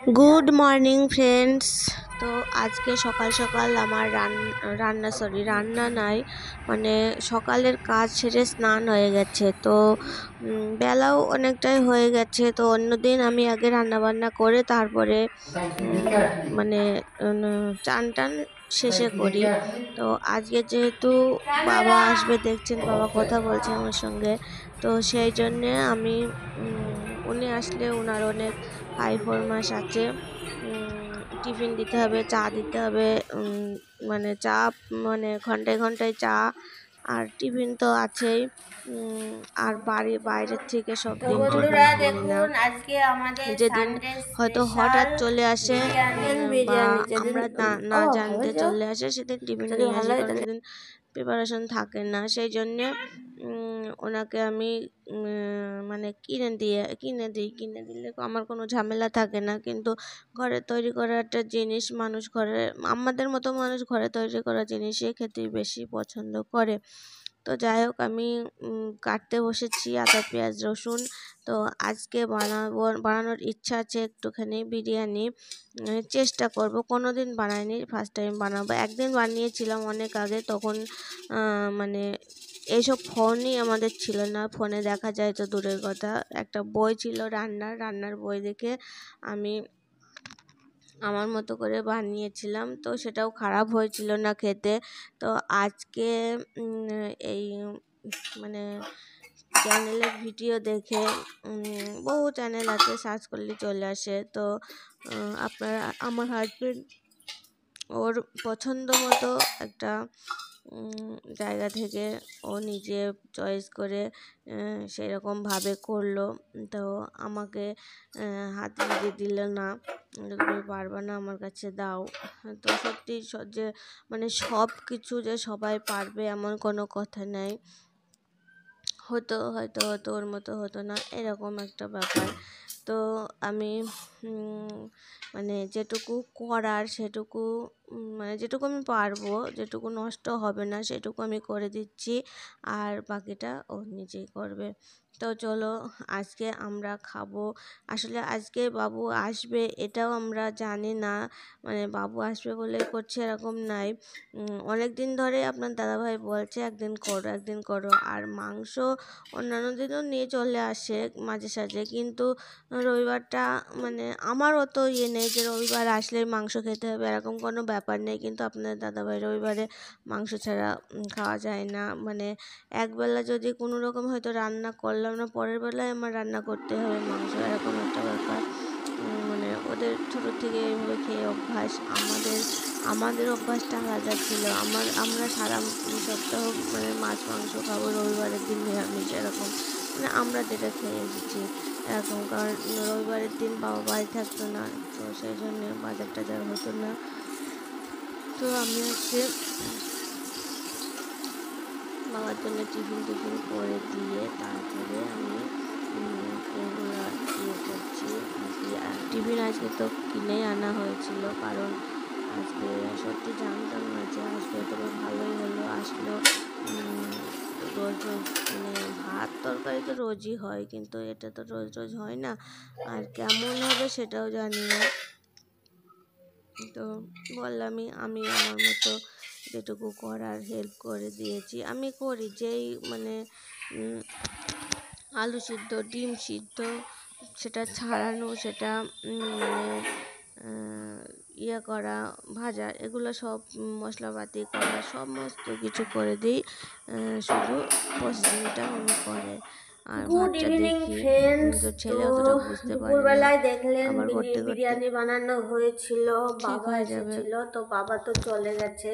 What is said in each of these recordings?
Good morning friends. তো আজকে সকাল সকাল আমার রান্না নাই, মানে সকালের কাজ সেরে স্নান হয়ে গেছে। তো বেলাও অনেকটাই হয়ে গেছে। তো অন্যদিন আমি আগে রান্না বান্না করে তারপরে মানে চান টান শেষে করি। তো আজকে যেহেতু বাবা আসবে, দেখছেন বাবা কথা বলছে আমার সঙ্গে, তো সেই জন্যে আমি উনি আসলে ওনার অনেক হাই ফরমাস আছে। টিফিন দিতে হবে, চা দিতে হবে, মানে চা, মানে ঘন্টায় ঘন্টায় চা, আর টিফিন তো আছেই। আর বাইরের থেকে সব তো দিন টিফিন বন্ধুরা কিনি না। দেখুন, আজকে আমাদের যেদিন সানডে হয়তো স্পেশাল হঠাৎ চলে আসে বা বিরিয়ানি যেদিন আমরা না না ভালো জানতে যাও চলে আসে, সেদিন টিফিন যদি নিয়ে ভালো আসি, হয় কারণ তাহলে সেদিন প্রিপারেশন থাকে না। সেই জন্যে ওনাকে আমি মানে কিনে দিলে আমার কোনো ঝামেলা থাকে না। কিন্তু ঘরে তৈরি করা একটা জিনিস, আমাদের মতো মানুষ ঘরে তৈরি করা জিনিসই খেতে বেশি পছন্দ করে। তো যাই হোক, আমি কাটতে বসেছি আদা পেঁয়াজ রসুন। তো আজকে বানানোর ইচ্ছা আছে একটুখানি বিরিয়ানি। চেষ্টা করব, কোনোদিন বানাইনি, ফার্স্ট টাইম বানাবো। একদিন বানিয়েছিলাম অনেক আগে, তখন মানে এইসব ফোনই আমাদের ছিল না, ফোনে দেখা যায় তো দূরের কথা। একটা বই ছিল, রান্নার বই দেখে আমি আমার মতো করে বানিয়েছিলাম। তো সেটাও খারাপ হয়েছিল না খেতে। তো আজকে এই মানে চ্যানেলের ভিডিও দেখে, বহু চ্যানেল আছে, সার্চ করলে চলে আসে। তো আপনারা, আমার হাজবেন্ড ওর পছন্দ মতো একটা জায়গা থেকে ও নিজে চয়েস করে সেরকমভাবে করলো। তো আমাকে হাত লাগিয়ে দিল না, তুমি পারবে না, আমার কাছে দাও। তো সত্যি যে মানে সব কিছু যে সবাই পারবে এমন কোনো কথা নেই। হয়তো ওর মতো হতো না, এরকম একটা ব্যাপার। তো আমি মানে যেটুকু করার সেটুকু, মানে যেটুকু আমি পারবো, যেটুকু নষ্ট হবে না সেটুকু আমি করে দিচ্ছি, আর বাকিটা ও নিজেই করবে। তো চলো, আজকে আমরা খাবো। আসলে আজকে বাবু আসবে এটাও আমরা জানি না, মানে বাবু আসবে বলে করছে এরকম নাই। অনেক দিন ধরে আপনার দাদাভাই বলছে একদিন করো, আর মাংস অন্যান্য দিনও নিয়ে চলে আসে মাঝে সাঝে, কিন্তু রবিবারটা মানে আমার অত ইয়ে নেই যে রবিবার আসলে মাংস খেতে হবে, এরকম কোনো ব্যাপার নেই। কিন্তু আপনার দাদাভাই রবিবারে মাংস ছাড়া খাওয়া যায় না। মানে একবেলা যদি কোনো রকম হয়তো রান্না করলাম না, পরের বেলায় আমার রান্না করতে হবে মাংস, এরকম একটা ব্যাপার। মানে ওদের ছোটো থেকে এইভাবে খেয়ে অভ্যাস। আমাদের অভ্যাসটা আলাদা ছিল। আমরা সারা সপ্তাহ মানে মাছ মাংস খাবো, রবিবারের দিন নিরামিষ, এরকম মানে আমরা যেটা খেয়ে এসেছি এরকম। কারণ রবিবারের দিন বাবা বাড়ি থাকতো না, তো সেই জন্যে বাজার টাজার হতো না। তো আমি আজকে বাবার জন্য টিফিন করে দিয়ে তারপরে আমি এগুলো ইয়ে করছি আর কি। টিফিন আজকে তো কিনে আনা হয়েছিল, কারণ আজকে সত্যি জানতাম না যে আসবে, তবে ভালোই হলো আসলো। রোজ মানে ভাত তরকারি তো রোজই হয়, কিন্তু এটা তো রোজ হয় না, আর কেমন হবে সেটাও জানি না। তো বললামই, আমি আমার মতো যেটুকু করার হেল্প করে দিয়েছি। আমি করি যেই মানে আলু সিদ্ধ, ডিম সিদ্ধ, সেটা ছাড়ানো, সেটা মানে ইয়ে করা, ভাজা, এগুলো সব মশলাপাতি করা সমস্ত কিছু করে দিই। শুধু প্রসেসিংটা উনি করে। আর গুড ভাতটা ইভিনিং দেখি, ফ্রেন্ডস। তো তো ছেলে অতটা বুঝতে পারে না, দুপুরবেলায় দেখলেন আবার করতে করতে বিরিয়ানি বানানো হয়েছিল, ঠিক বাবা হয়ে যাবে। এসেছিল, তো বাবা তো চলে গেছে।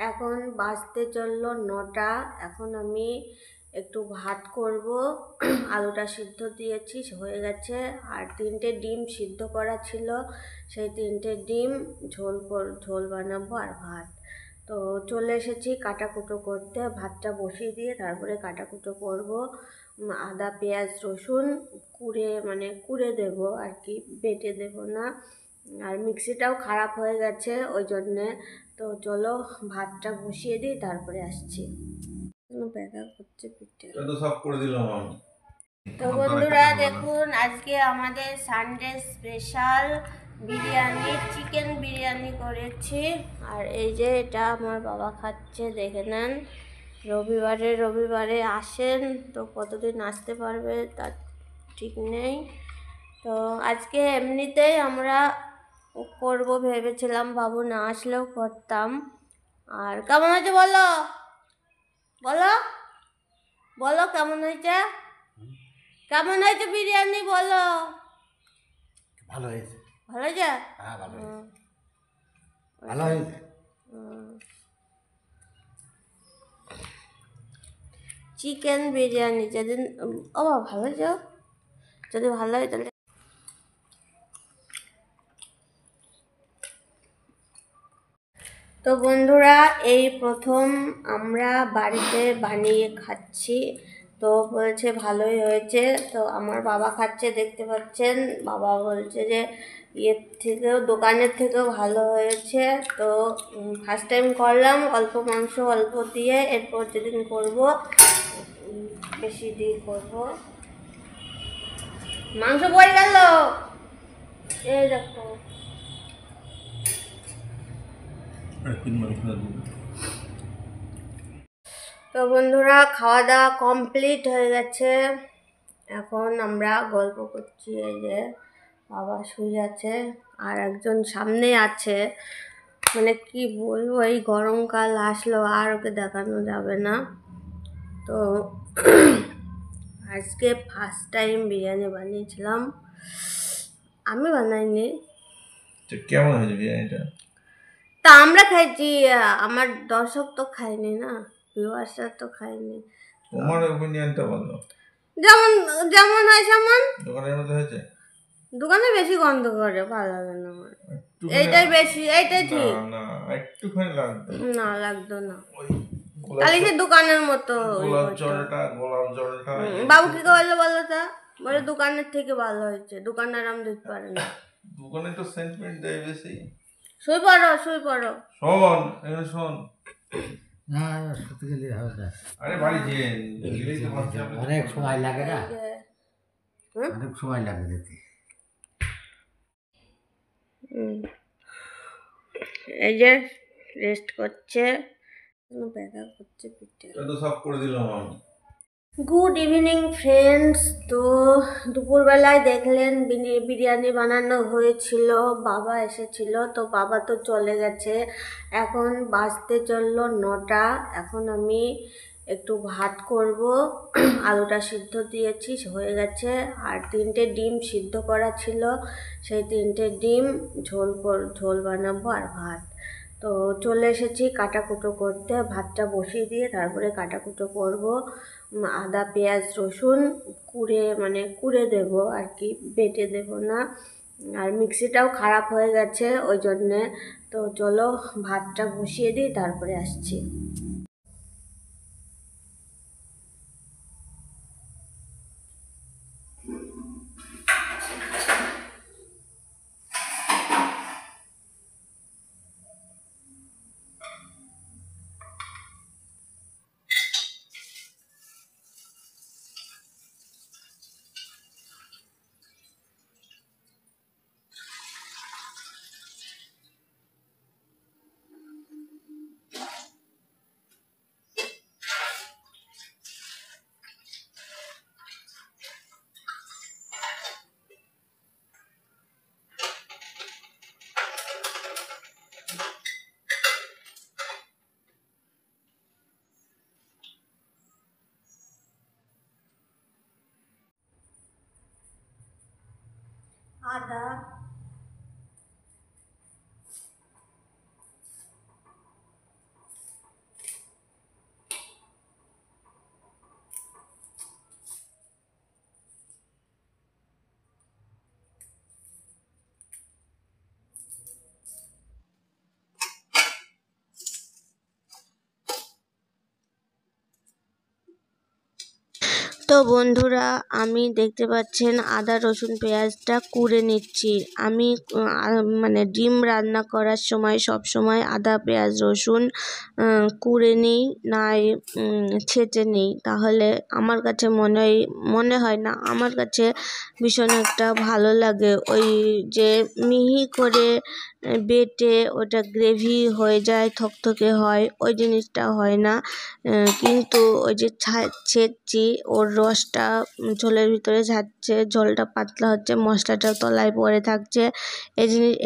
এখন বাজতে চললো 9টা। এখন আমি একটু ভাত করব। আলুটা সিদ্ধ দিয়েছি, হয়ে গেছে। আর 3টে ডিম সিদ্ধ করা ছিল, সেই 3টে ডিম ঝোল বানাবো, আর ভাত। তো চলে এসেছি কাটাকুটো করতে, ভাতটা বসিয়ে দিয়ে তারপরে কাটাকুটো করব। আদা পেঁয়াজ রসুন কুড়ে দেব আর কি, বেটে দেব না। আর মিক্সিটাও খারাপ হয়ে গেছে ওই জন্যে। তো চলো ভাতটা বসিয়ে দিই, তারপরে আসছি। ব্যথা করছে পিঠে, তো সব করে দিলাম আমি। তো বন্ধুরা দেখুন, আজকে আমাদের Sunday special biryani, chicken biryani করেছি। আর এই যে এটা আমার বাবা খাচ্ছে, দেখে নেন। রবিবারে আসেন, তো কতদিন আসতে পারবে তার ঠিক নেই। তো আজকে এমনিতেই আমরা করব ভেবেছিলাম, বাবু না আসলেও করতাম। আর কেমন হয়েছে বলো, বলো বলো কেমন হয়েছে, কেমন হয়েছে বিরিয়ানি বলো। ভালো হয়েছে, ভালো হয়েছে? হ্যাঁ ভালো হয়েছে, হুম, ভালো হয়েছে। চিকেন বিরিয়ানি যেদিন ও বাবা ভালো হয়েছে, যদি ভালো হয় তাহলে। তো বন্ধুরা, এই প্রথম আমরা বাড়িতে বানিয়ে খাচ্ছি, তো বলছে ভালোই হয়েছে। তো আমার বাবা খাচ্ছে, দেখতে পাচ্ছেন। বাবা বলছে যে ইয়ের থেকেও, দোকানের থেকেও ভালো হয়েছে। তো ফার্স্ট টাইম করলাম অল্প মাংস অল্প দিয়ে, এরপর যেদিন করব বেশি দিয়ে করব। মাংস পড়ে গেল, এই দেখো। তো বন্ধুরা, খাওয়া দাওয়া কমপ্লিট হয়ে গেছে। এখন আমরা গল্প করছি। এই যে বাবা শুয়ে আছে, আর একজন সামনে আছে। মানে কি বলবো, এই গরমকাল আসলো আর ওকে দেখানো যাবে না। তো আজকে ফার্স্ট টাইম বিরিয়ানি বানিয়েছিলাম, আমি বানাইনি। কেমন হয়েছে বিরিয়ানিটা? তা আমরা খাইছি, আমার দর্শক তো খায়নি না, ভিউয়ার্সরা তো খায়নি। তোমার ওপিনিয়নটা বলো। যেমন যেমন হয় সেমন। দোকানের মধ্যে হয়েছে? দোকানে বেশি গন্ধ করে, ভালো লাগে না আমার। একটুখানি- এইটাই বেশি, এইটাই ঠিক। না একটুখানি লাগতো। না, লাগতো না, ওই তাহলে সে দোকানের মতো গোলাপ জলটা বাবু কি করলো বলো তো? বলে দোকানের থেকে ভালো হয়েছে, দোকানদার আম দিতে পারে না। দোকানে তো সেন্টিমেন্ট দেয় বেশি। শুই পড়ো, শুই পড়ো। শোন, এখানে শোন। না সত্যি গেলে হবে না, আরে বাড়ি যেয়ে অনেক সময় লাগে না, হুম? অনেক সময় লাগে যেতে। এই যে রেস্ট করছে, ব্যথা করছে পিঠে। তো সব করে দিলাম আমি। Good evening friends. তো দুপুরবেলায় দেখলেন বিরিয়ানি বানানো হয়েছিল, বাবা এসেছিল। তো বাবা তো চলে গেছে, এখন বাজতে চললো 9টা। এখন আমি একটু ভাত করব, আলুটা সিদ্ধ দিয়েছি, হয়ে গেছে। আর 3টে ডিম সিদ্ধ করা ছিল, সেই 3টে ডিম ঝোল বানাবো আর ভাত। তো চলে এসেছি কাটাকুটো করতে, ভাতটা বসিয়ে দিয়ে তারপরে কাটাকুটো করব। আদা পেঁয়াজ রসুন কুড়ে দেব আর কি, বেটে দেব না। আর মিক্সিটাও খারাপ হয়ে গেছে ওই জন্যে। তো চলো ভাতটা বসিয়ে দিই, তারপরে আসছি। আদা, তো বন্ধুরা, আমি দেখতে পাচ্ছেন আদা রসুন পেঁয়াজটা কুড়ে নিচ্ছি। আমি মানে ডিম রান্না করার সময় সব সময় আদা পেঁয়াজ রসুন কুড়ে নিই, নাই ছেঁচে নিই। তাহলে আমার কাছে মনে হয় না, আমার কাছে ভীষণ একটা ভালো লাগে। ওই যে মিহি করে বেটে ওটা গ্রেভি হয়ে যায়, থকথকে হয়, ওই জিনিসটা হয় না। কিন্তু ওই যে ছেঁচছি, ওর রসটা ঝোলের ভিতরে যাচ্ছে, ঝোলটা পাতলা হচ্ছে, মশলাটা তলায় পড়ে থাকছে,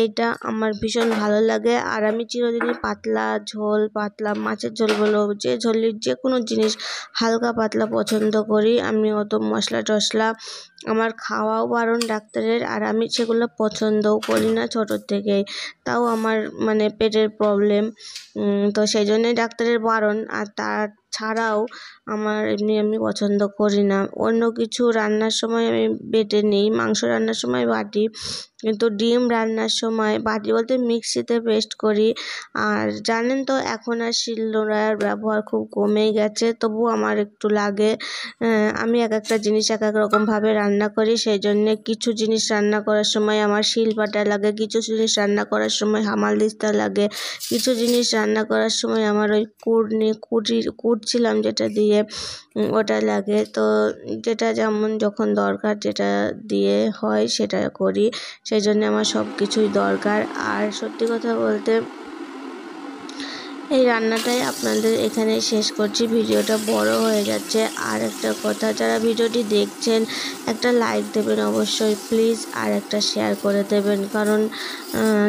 এইটা আমার ভীষণ ভালো লাগে। আর আমি চিরদিনই পাতলা ঝোল, পাতলা মাছের ঝোল বলো, যে কোনো জিনিস হালকা পাতলা পছন্দ করি। আমি অত মশলা টশলা আমার খাওয়াও বারণ ডাক্তারের, আর আমি সেগুলো পছন্দও করি না ছোটোর থেকেই। তাও আমার মানে পেটের প্রবলেম, তো সেই জন্যই ডাক্তারের বারণ। আর ছাড়াও আমার আমি পছন্দ করি না। অন্য কিছু রান্নার সময় আমি বেটে নিই, মাংস রান্নার সময় বাটি, কিন্তু ডিম রান্নার সময় বাটি বলতে মিক্সিতে পেস্ট করি। আর জানেন তো এখন আর শিলনোড়ার ব্যবহার খুব কমেই গেছে, তবু আমার একটু লাগে। আমি এক একটা জিনিস এক এক রকমভাবে রান্না করি, সেই জন্যে কিছু জিনিস রান্না করার সময় আমার শিলপাটা লাগে, কিছু জিনিস রান্না করার সময় হামালদিস্তা লাগে, কিছু জিনিস রান্না করার সময় আমার ওই কুটছিলাম যেটা দিয়ে ওটা লাগে। তো যেটা যেমন যখন দরকার, যেটা দিয়ে হয় সেটা করি, সেই জন্য আমার সব কিছুই দরকার। আর সত্যি কথা বলতে এই রান্নাটাই আপনাদের এখানে শেষ করছি, ভিডিওটা বড় হয়ে যাচ্ছে। আর একটা কথা, যারা ভিডিওটি দেখছেন একটা লাইক দেবেন অবশ্যই প্লিজ, আর একটা শেয়ার করে দেবেন, কারণ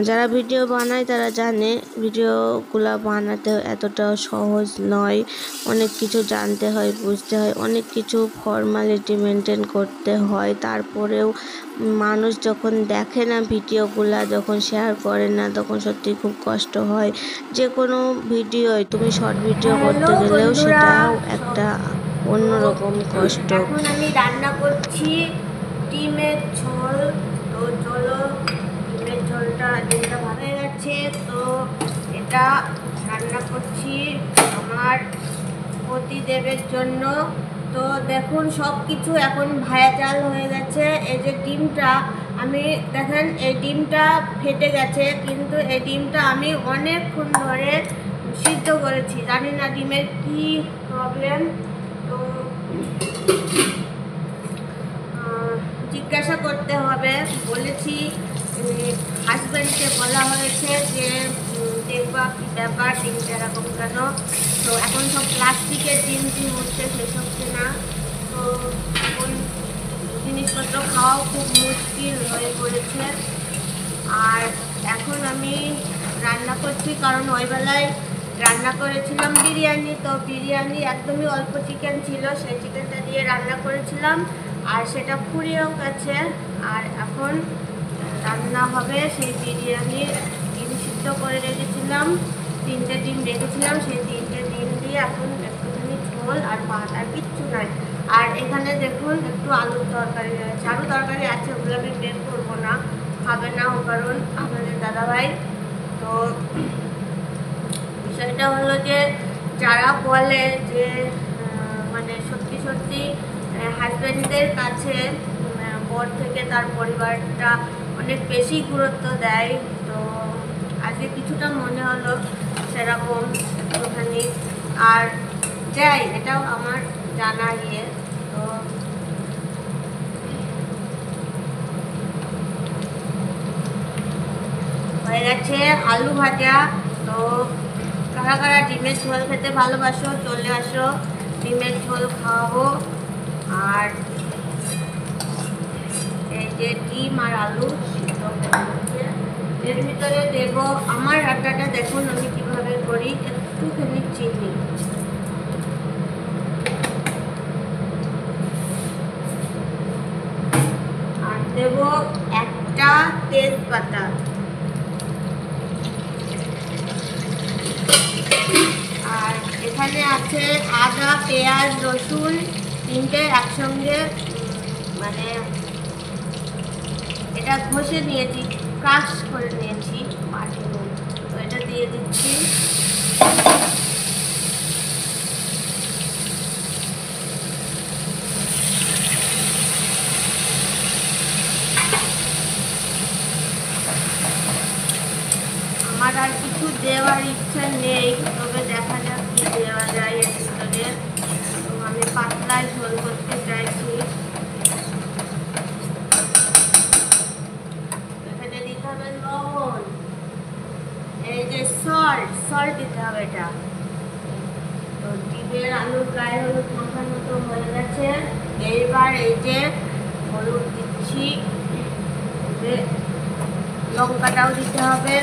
যারা ভিডিও বানায় তারা জানে ভিডিওগুলো বানাতে এতটাও সহজ নয়। অনেক কিছু জানতে হয়, বুঝতে হয়, অনেক কিছু ফর্মালিটি মেনটেন করতে হয়। তারপরেও মানুষ যখন দেখে না ভিডিওগুলা, যখন শেয়ার করে না, তখন সত্যি খুব কষ্ট হয়। যে কোনো ভিডিওই, তুমি শর্ট ভিডিও করতে গেলেও সেটাও একটা অন্যরকম কষ্ট। এখন আমি রান্না করছি ডিমের ঝোল। তো চলো, ডিমের ডিমটা ভালো হয়ে গেছে, তো এটা রান্না করছি আমার পতিদেবের জন্য। তো দেখুন সব কিছু এখন ভেজাল হয়ে গেছে। এই যে ডিমটা আমি দেখেন, এই ডিমটা ফেটে গেছে, কিন্তু এই ডিমটা আমি অনেকক্ষণ ধরে সিদ্ধ করেছি। জানি না ডিমের কি প্রবলেম, তো জিজ্ঞাসা করতে হবে। বলেছি, হাজব্যান্ডকে বলা হয়েছে যে দেখবা কি ব্যাপার, ডিমটা এরকম কেন। তো এখন সব প্লাস্টিকের ডিম হচ্ছে, সেসব কেনা। তো এখন জিনিসপত্র খাওয়াও খুব মুশকিল হয়ে পড়েছে। আর এখন আমি রান্না করছি, কারণ ওই বেলায় রান্না করেছিলাম বিরিয়ানি। তো বিরিয়ানি একদমই অল্প চিকেন ছিল, সেই চিকেনটা দিয়ে রান্না করেছিলাম, আর সেটা ফুরিয়েও গেছে। আর এখন রান্না হবে সেই বিরিয়ানির ডিম সিদ্ধ করে রেখেছিলাম, 3টে ডিম রেখেছিলাম, সেই 3টে ডিম দিয়ে এখন একটুখানি ঝোল আর ভাত, আর কিচ্ছু নাই। আর এখানে দেখুন একটু আলুর তরকারি রয়েছে, আলু তরকারি আছে, ওগুলো আমি বের করবো না, খাবে না, কারণ আমাদের দাদাভাই। তো বিষয়টা হলো যে যারা বলে যে মানে সত্যি সত্যি হাজব্যান্ডদের কাছে বর থেকে তার পরিবারটা অনেক বেশি গুরুত্ব দেয়, তো আজকে কিছুটা মনে হলো সেরকম একটুখানি। আর যাই, এটাও আমার জানা ইয়ে। তো হয়ে গেছে আলু ভাজা। তো কারা কারা ডিমের ঝোল খেতে ভালোবাসো চলে আসো, ডিমের ঝোল খাওয়াবো। আর এই যে ডিম আর আলু এর ভিতরে দেব আমার রান্নাটা। দেখুন আমি কিভাবে করি, একটুখানি চিনি, আর দেব একটা তেজপাতা, আর এখানে আছে আদা পেঁয়াজ রসুন 3টে একসঙ্গে, মানে এটা ঘষে নিয়েছি, ক্রাশ করে নিয়েছি বাটি। তো এটা দিয়ে দিচ্ছি। আমার আর কিছু দেওয়ার ইচ্ছা নেই, তবে দেখা যাক কি দেওয়া যায় এর ভিতরে। তো আমি পাতলাই ঝোল করতে চাইছি। এখানে দিতে হবে লবণ, এই যে সল্ট দিতে হবে এটা। তো ডিমের আলুর গায়ে হলুদ মাখানো তো হয়ে গেছে। এইবার এই যে হলুদ দিচ্ছি, লঙ্কাটাও দিতে হবে।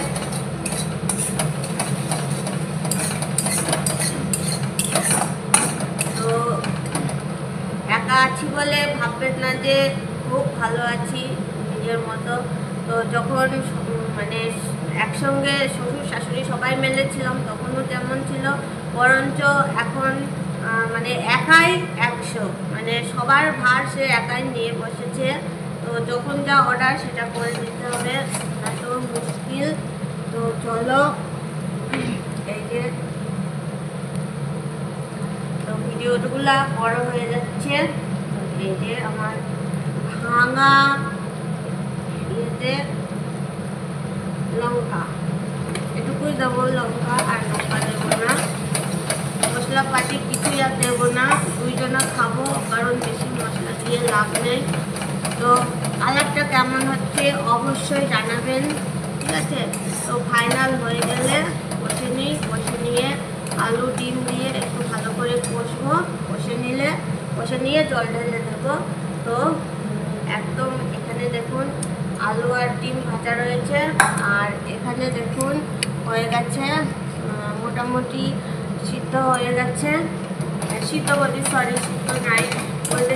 তো একা আছি বলে ভাববেন না যে খুব ভালো আছি নিজের মতো। তো যখন মানে একসঙ্গে শ্বশুর শাশুড়ি সবাই মিলেছিলাম তখনও যেমন ছিল, বরঞ্চ এখন মানে একাই 100, মানে সবার ভার সে একাই নিয়ে বসেছে। তো যখন যা অর্ডার সেটা করে দিতে হবে, এত মুশকিল। তো চলো, এই যে তো ভিডিওগুলা বড় হয়ে যাচ্ছে। এই যে আমার ভাঙা ইয়েতে লঙ্কা, এটুকুই দেবো লঙ্কা, আর লঙ্কা দেবো না। মশলাপাতি কিছুই আর দেবো না, 2 জনা খাবো, কারণ বেশি মশলা দিয়ে লাভ নেই। তো কালারটা কেমন হচ্ছে অবশ্যই জানাবেন, ঠিক আছে? তো ফাইনাল হয়ে গেলে কষে নিই, কষে নিয়ে আলু ডিম দিয়ে একটু ভালো করে কষবো। কষে নিয়ে জল ঢেলে দেবো। তো একদম এখানে দেখুন আলু আর ডিম ভাজা রয়েছে, আর এখানে দেখুন হয়ে গেছে, মোটামুটি সিদ্ধ হয়ে গেছে। সিদ্ধ বলি, সিদ্ধ নাই বলতে